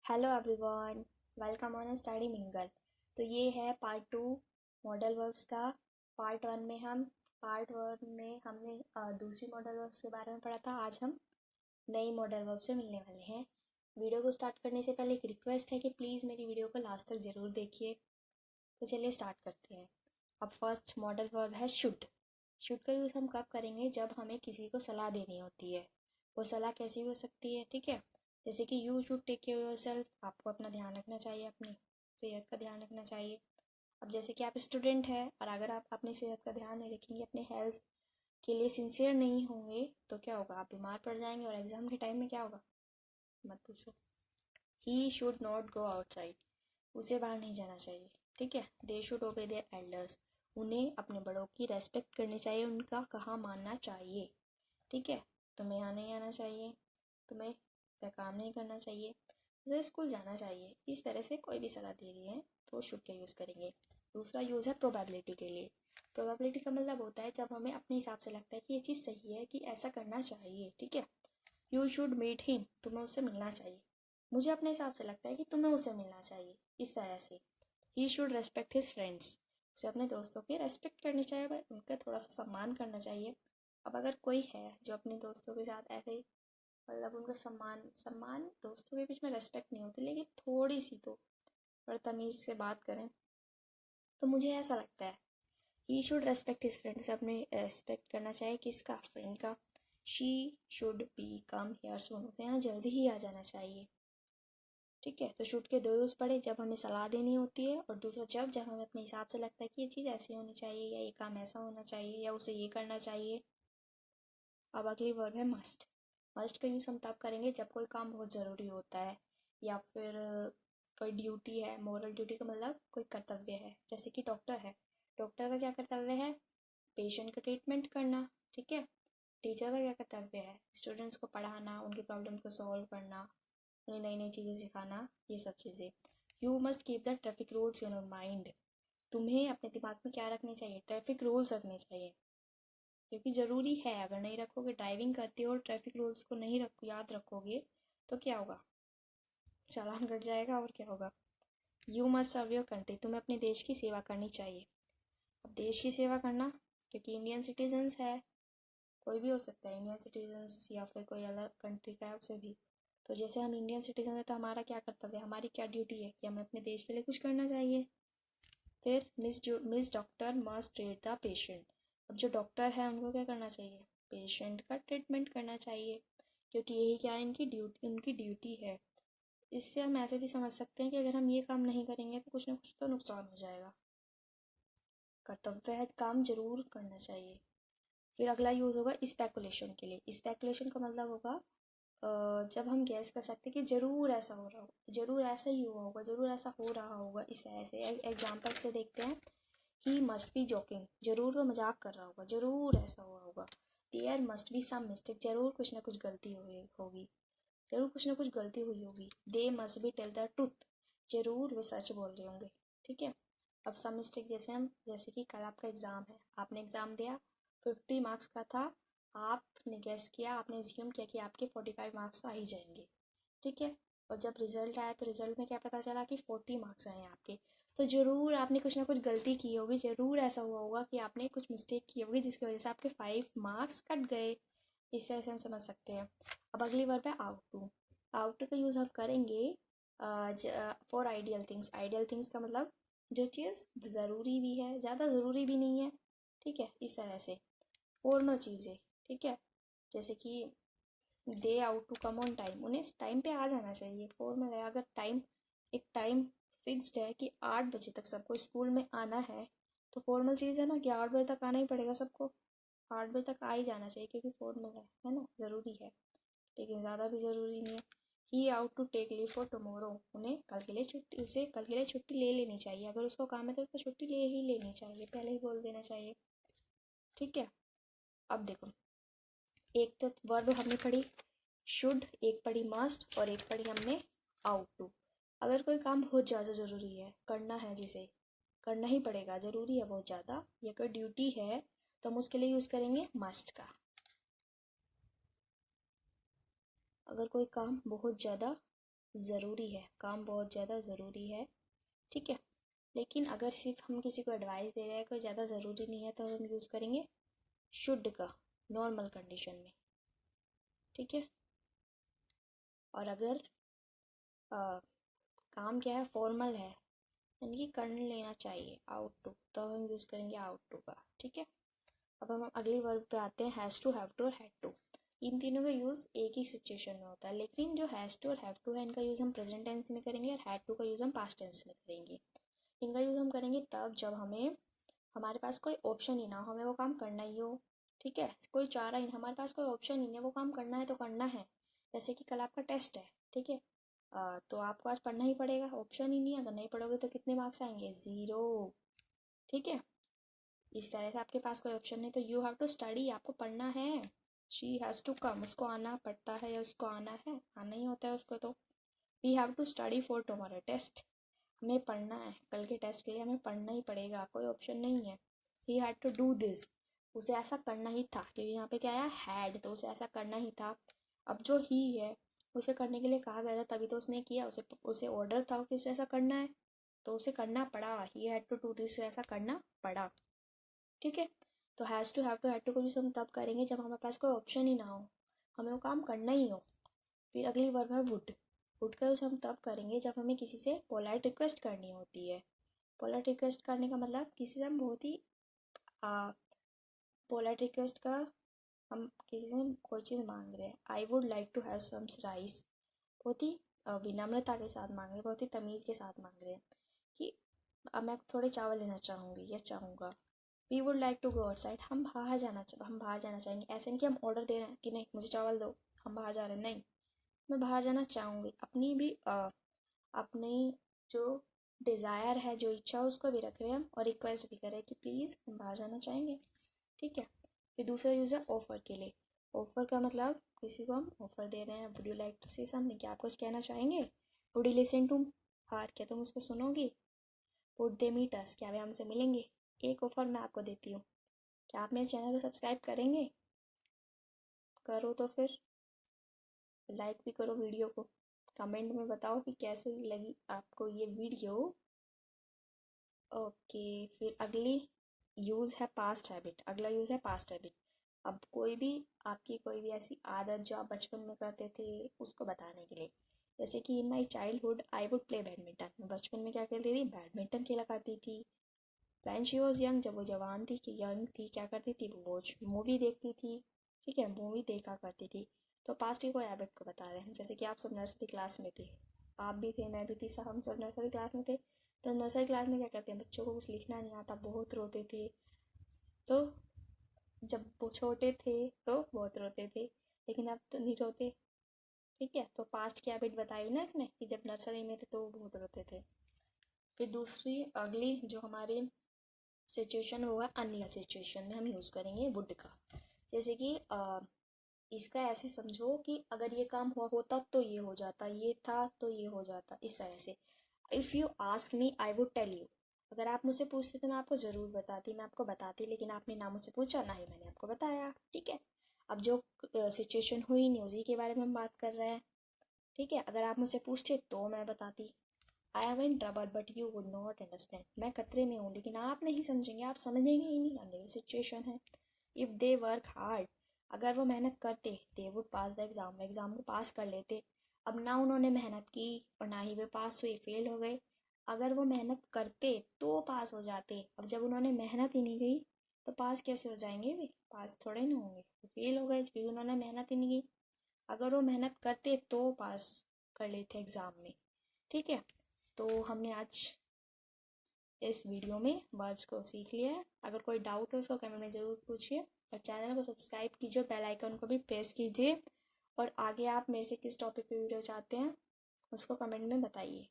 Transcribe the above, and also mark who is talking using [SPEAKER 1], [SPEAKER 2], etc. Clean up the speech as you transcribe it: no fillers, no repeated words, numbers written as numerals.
[SPEAKER 1] Hello everyone, welcome on study mingle. तो ये है पार्ट 2 मॉडल वर्ब्स का। पार्ट 1 में हमने दूसरी मॉडल वर्ब्स के बारे में पढ़ा था। आज हम नई मॉडल वर्ब से मिलने वाले हैं। वीडियो को स्टार्ट करने से पहले एक रिक्वेस्ट है कि प्लीज़ मेरी वीडियो को लास्ट तक ज़रूर देखिए। तो चलिए स्टार्ट करते हैं। अब फर्स्ट मॉडल वर्ब है शुड। शुड का यूज़ हम कब करेंगे? जब हमें किसी को सलाह देनी होती है। वो सलाह कैसी भी हो सकती है, ठीक है। जैसे कि you should take care yourself, आपको अपना ध्यान रखना चाहिए, अपनी सेहत का ध्यान रखना चाहिए। अब जैसे कि आप स्टूडेंट हैं और अगर आप अपनी सेहत का ध्यान नहीं रखेंगे, अपने हेल्थ के लिए सिंसियर नहीं होंगे, तो क्या होगा? आप बीमार पड़ जाएंगे और एग्ज़ाम के टाइम में क्या होगा मत पूछो। He should not go outside, उसे बाहर नहीं जाना चाहिए, ठीक है। दे शुड ओबे देयर एल्डर्स, उन्हें अपने बड़ों की रेस्पेक्ट करनी चाहिए, उनका कहा मानना चाहिए, ठीक है। तुम्हें यहाँ नहीं आना चाहिए, तुम्हें वह काम नहीं करना चाहिए, उसे स्कूल जाना चाहिए। इस तरह से कोई भी सलाह दे रही है तो शुड का यूज़ करेंगे। दूसरा यूज़ है प्रोबेबिलिटी के लिए। प्रोबेबिलिटी का मतलब होता है जब हमें अपने हिसाब से लगता है कि ये चीज़ सही है, कि ऐसा करना चाहिए, ठीक है। यू शुड मीट हिम, तुम्हें उससे मिलना चाहिए। मुझे अपने हिसाब से लगता है कि तुम्हें उससे मिलना चाहिए, इस तरह से। ही शुड रेस्पेक्ट हिज फ्रेंड्स, उसे अपने दोस्तों की रेस्पेक्ट करनी चाहिए, बट उनका थोड़ा सा सम्मान करना चाहिए। अब अगर कोई है जो अपने दोस्तों के साथ ऐसे मतलब उनका सम्मान सम्मान दोस्तों के बीच में रेस्पेक्ट नहीं होती, लेकिन थोड़ी सी तो बदतमीज़ से बात करें, तो मुझे ऐसा लगता है he should respect his friend, से अपने रेस्पेक्ट करना चाहिए। किसका? फ्रेंड का। She should be come here soon, उसे यहाँ जल्दी ही आ जाना चाहिए, ठीक है। तो शुड के दो यूज़ पड़े, जब हमें सलाह देनी होती है, और दूसरा जब हमें अपने हिसाब से लगता है कि ये चीज़ ऐसी होनी चाहिए, या ये काम ऐसा होना चाहिए, या उसे ये करना चाहिए। अब अगली वर्ब है मस्ट। मस्ट का यूज़ हम तब करेंगे जब कोई काम बहुत ज़रूरी होता है, या फिर कोई ड्यूटी है। मोरल ड्यूटी का मतलब कोई कर्तव्य है। जैसे कि डॉक्टर है, डॉक्टर का क्या कर्तव्य है? पेशेंट का ट्रीटमेंट करना, ठीक है। टीचर का क्या कर्तव्य है? स्टूडेंट्स को पढ़ाना, उनकी प्रॉब्लम को सॉल्व करना, उन्हें नई नई चीज़ें सिखाना, ये सब चीज़ें। You must keep the traffic rules in your mind, तुम्हें अपने दिमाग में क्या रखने चाहिए? ट्रैफिक रूल्स रखने चाहिए, क्योंकि ज़रूरी है। अगर नहीं रखोगे, ड्राइविंग करते हो और ट्रैफिक रूल्स को नहीं याद रखोगे, तो क्या होगा? चालान कट जाएगा और क्या होगा। You must serve your country, तुम्हें अपने देश की सेवा करनी चाहिए। अब देश की सेवा करना, क्योंकि इंडियन सिटीजन्स है, कोई भी हो सकता है, इंडियन सिटीजन्स या फिर कोई अलग कंट्री का है उसे भी। तो जैसे हम इंडियन सिटीजन है, तो हमारा क्या कर्तव्य है, हमारी क्या ड्यूटी है कि हमें अपने देश के लिए कुछ करना चाहिए। फिर miss doctor must treat the patient, अब जो डॉक्टर है उनको क्या करना चाहिए? पेशेंट का ट्रीटमेंट करना चाहिए, क्योंकि यही क्या है, उनकी ड्यूटी है। इससे हम ऐसे भी समझ सकते हैं कि अगर हम ये काम नहीं करेंगे तो कुछ ना कुछ तो नुकसान हो जाएगा। कर्तव्य है, काम जरूर करना चाहिए। फिर अगला यूज़ होगा स्पेकुलेशन के लिए। स्पेकुलेशन का मतलब होगा जब हम गैस कर सकते हैं कि ज़रूर ऐसा हो रहा होगा, ज़रूर ऐसा ही हुआ होगा, ज़रूर ऐसा हो रहा होगा, इस तरह से। एग्जाम्पल से देखते हैं। ही मस्ट बी जोकिंग, ज़रूर वो मजाक कर रहा होगा, ज़रूर ऐसा हुआ होगा। There must be some mistake, ज़रूर कुछ ना कुछ गलती हुई होगी, ज़रूर कुछ ना कुछ गलती हुई होगी। They must be tell the truth, ज़रूर वे सच बोल रहे होंगे, ठीक है। अब सम मिस्टेक जैसे कि कल आपका एग्ज़ाम है, आपने एग्ज़ाम दिया, 50 मार्क्स का था, आपने गेस किया, आपने एज्यूम किया कि आपके 45 मार्क्स तो आ ही जाएंगे, ठीक है। और जब रिजल्ट आया तो रिजल्ट में क्या पता चला कि 40 मार्क्स आए आपके। तो ज़रूर आपने कुछ ना कुछ गलती की होगी, ज़रूर ऐसा हुआ होगा कि आपने कुछ मिस्टेक की होगी जिसकी वजह से आपके 5 मार्क्स कट गए। इस तरह से हम समझ सकते हैं। अब अगली वर्ब है आउट टू। आउट टू का यूज़ हम करेंगे for ideal things. Ideal things का मतलब जो चीज़ ज़रूरी भी है, ज़्यादा ज़रूरी भी नहीं है, ठीक है, इस तरह से। फॉर्मल चीज़ें, ठीक है, जैसे कि they ought to come on time, उन्हें टाइम पे आ जाना चाहिए, फॉर्मल है। अगर एक टाइम फिक्स्ड है कि 8 बजे तक सबको स्कूल में आना है, तो फॉर्मल चीज़ है ना कि 8 बजे तक आना ही पड़ेगा सबको, 8 बजे तक आ ही जाना चाहिए, क्योंकि फॉर्मल है ना, ज़रूरी है, लेकिन ज़्यादा भी ज़रूरी नहीं है। He ought to take leave for tomorrow, उन्हें कल के लिए छुट्टी उसे कल के लिए छुट्टी ले लेनी चाहिए। अगर उसको काम है तो उसको छुट्टी ले ही लेनी चाहिए, पहले ही बोल देना चाहिए, ठीक है। अब देखो, एक तो वर्ब हमने पढ़ी शुड, एक पढ़ी मस्ट, और एक पढ़ी हमने आउट टू। अगर कोई काम बहुत ज़्यादा ज़रूरी है, करना है, जिसे करना ही पड़ेगा, ज़रूरी है बहुत ज़्यादा, या कोई ड्यूटी है, तो हम उसके लिए यूज़ करेंगे मस्ट का। अगर कोई काम बहुत ज़्यादा ज़रूरी है, काम बहुत ज़्यादा ज़रूरी है, ठीक है। लेकिन अगर सिर्फ हम किसी को एडवाइस दे रहे हैं, कोई ज़्यादा ज़रूरी नहीं है, तो हम यूज़ करेंगे शुड का नॉर्मल कंडीशन में, ठीक है। और अगर काम क्या है, फॉर्मल है, यानी कि कर लेना चाहिए, आउट टू, तो हम यूज़ करेंगे आउट टू का, ठीक है। अब हम अगली वर्ब पे आते हैं, हैज़ टू, हैव टू और हैड टू। इन तीनों का यूज़ एक ही सिचुएशन में होता है, लेकिन जो हैज़ टू और हैव टू है, इनका यूज़ हम प्रेजेंट टेंस में करेंगे और हैड टू का यूज़ हम पास्ट टेंस में करेंगे। इनका यूज़ हम करेंगे तब जब हमारे पास कोई ऑप्शन ही ना हो, हमें वो काम करना ही हो, ठीक है। कोई चारा ही, हमारे पास कोई ऑप्शन ही नहीं है, वो काम करना है तो करना है। जैसे कि कल आपका टेस्ट है, ठीक है, तो आपको आज पढ़ना ही पड़ेगा, ऑप्शन ही नहीं है। अगर नहीं पढ़ोगे तो कितने मार्क्स आएंगे, 0, ठीक है। इस तरह से आपके पास कोई ऑप्शन नहीं, तो यू हैव टू स्टडी, आपको पढ़ना है। शी हैज़ टू कम, उसको आना पड़ता है या उसको आना है, आना ही होता है उसको। तो we have to study for tomorrow test, हमें पढ़ना है, कल के टेस्ट के लिए हमें पढ़ना ही पड़ेगा, कोई ऑप्शन नहीं है। He had to do this, उसे ऐसा करना ही था, क्योंकि यहाँ पे क्या आया हैड, तो उसे ऐसा करना ही था। अब जो ही है, उसे करने के लिए कहा गया था, तभी तो उसने किया, उसे ऑर्डर था कि उसे ऐसा करना है, तो उसे करना पड़ा। He had to do this, उसे ऐसा करना पड़ा, ठीक है। तो has to, have to, had to को यूज़ हम तब करेंगे जब हमारे पास कोई ऑप्शन ही ना हो, हमें वो काम करना ही हो। फिर अगली वर्ब है वुड। वुड का यूज़ हम तब करेंगे जब हमें किसी से पोलाइट रिक्वेस्ट करनी होती है। पोलाइट रिक्वेस्ट करने का मतलब किसी से हम बहुत ही पोलाइट रिक्वेस्ट का, हम किसी से कोई चीज़ मांग रहे हैं, I would like to have some rice, बहुत ही विनम्रता के साथ मांग रहे हैं, बहुत ही तमीज़ के साथ मांग रहे हैं कि अब मैं थोड़े चावल लेना चाहूँगी या चाहूँगा। We would like to go outside, हम बाहर जाना चाहेंगे। ऐसे नहीं कि हम ऑर्डर दे रहे हैं कि नहीं मुझे चावल दो, हम बाहर जा रहे हैं, नहीं, मैं बाहर जाना चाहूँगी। अपनी भी अपनी जो डिज़ायर है, जो इच्छा है, उसको भी रख रहे हैं हम, और रिक्वेस्ट भी कर रहे हैं कि प्लीज़ हम बाहर जाना चाहेंगे, ठीक है। फिर दूसरा यूज़ है ऑफ़र के लिए। ऑफ़र का मतलब किसी को हम ऑफ़र दे रहे हैं, would you like to say something, क्या आप कुछ कहना चाहेंगे। Would you listen to her, क्या तुम उसको सुनोगी। वुड दे मीट अस, क्या वे हमसे मिलेंगे। एक ऑफ़र मैं आपको देती हूँ, क्या आप मेरे चैनल को सब्सक्राइब करेंगे। करो तो फिर लाइक भी करो वीडियो को, कमेंट में बताओ कि कैसे लगी आपको ये वीडियो। ओके, फिर अगली यूज़ है पास्ट हैबिट। अगला यूज़ है पास्ट हैबिट। अब कोई भी आपकी कोई भी ऐसी आदत जो आप बचपन में करते थे, उसको बताने के लिए। जैसे कि in my childhood I would play badminton, मैं बचपन में क्या खेलती थी, बैडमिंटन खेला करती थी। वैन शी वॉज यंग, जब वो जवान थी कि यंग थी, क्या करती थी, वो मूवी देखती थी, ठीक है, मूवी देखा करती थी। तो पास्ट की कोई हैबिट को बता रहे हैं। जैसे कि आप सब नर्सरी क्लास में थे, आप भी थे, मैं भी थी, सब हम सब नर्सरी क्लास में थे। तो नर्सरी क्लास में क्या करते हैं, बच्चों को कुछ लिखना नहीं आता, बहुत रोते थे। तो जब वो छोटे थे तो बहुत रोते थे, लेकिन अब तो नहीं रोते, ठीक है। तो पास्ट की हैबिट बताई ना इसमें कि जब नर्सरी में थे तो वो बहुत रोते थे। फिर दूसरी अगली जो हमारी सिचुएशन होगा, अन्य सिचुएशन में हम यूज़ करेंगे वुड का। जैसे कि इसका ऐसे समझो कि अगर ये काम होता तो ये हो जाता, ये था तो ये हो जाता, इस तरह से। If you ask me I would tell you, अगर आप मुझसे पूछते तो मैं आपको ज़रूर बताती, मैं आपको बताती, लेकिन आपने ना मुझसे पूछा ना ही मैंने आपको बताया, ठीक है। अब जो सिचुएशन हुई नहीं उसी के बारे में हम बात कर रहे हैं, ठीक है। अगर आप मुझसे पूछते तो मैं बताती, I am in trouble but you would not understand, मैं खतरे में हूँ लेकिन आप नहीं समझेंगे, आप समझेंगे ही नहीं, अन्य सिचुएशन है। इफ़ दे वर्क हार्ड, अगर वो मेहनत करते, they would pass the exam, exam को पास कर लेते। अब ना उन्होंने मेहनत की और ना ही वे पास हुए, फेल हो गए। अगर वो मेहनत करते तो पास हो जाते, अब जब उन्होंने मेहनत ही नहीं की तो पास कैसे हो जाएंगे, वे पास थोड़े ना होंगे, फेल हो गए क्योंकि उन्होंने मेहनत ही नहीं की। अगर वो मेहनत करते तो पास कर लेते एग्ज़ाम में, ठीक है। तो हमने आज इस वीडियो में वर्ब्स को सीख लिया है। अगर कोई डाउट हो उसको कमेंट में ज़रूर पूछिए, और चैनल को सब्सक्राइब कीजिए, बेल आइकन को भी प्रेस कीजिए, और आगे आप मेरे से किस टॉपिक पे वीडियो चाहते हैं उसको कमेंट में बताइए।